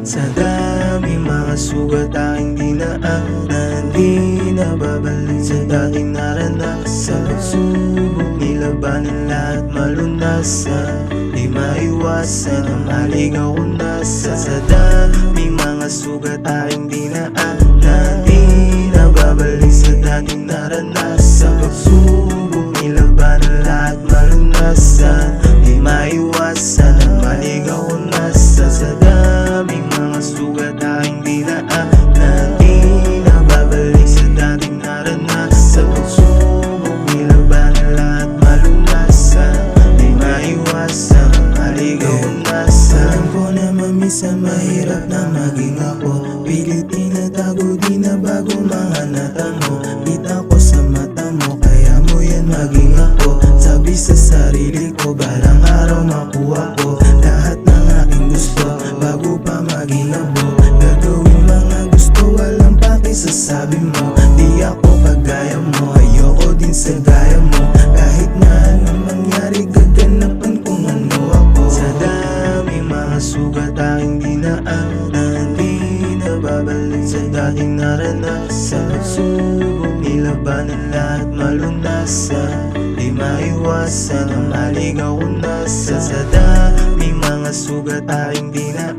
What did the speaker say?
Sa daming mga sugat aking dinaanan, di na babalik sa dating naranasan. Pagsubok nilabanan lahat malunasan, di maiwasan ang maligaw kung nasa. Sa daming mga sugat aking dinaanan, di na babalik sa dating naranasan. Pagsubok nilabanan lahat malunasan, di maiwasan ang maligaw kung nasa. Sa daming mga sugat aking dinaanan, di na babalik sa dating naranasan. Pagsubok nilabanan lahat malunasan, di maiwasan ang maligaw kung nasa. Alam ko naman minsan mahirap na maging ako, pilit tinatago di na bago mga natamo. Kita ko sa mata mo, kaya mo yan maging ako. Sabi sa sarili ko, balang araw makuha ko lahat ng aking gusto bago pa maging abo. Gagawin mga gusto, walang pakisasabi mo. Di ako kagaya mo, ayoko din sa gaya mo. Kahit na anong mangyari, gaganapan kung ano ako. Sa daming mga sugat aking dinaanan, di na babalik sa dating naranasan. Pagsubok nilabanan lahat malunasan, di maiwasan ang maligaw kung nasa. Sa daming mga sugat aking dinaanan,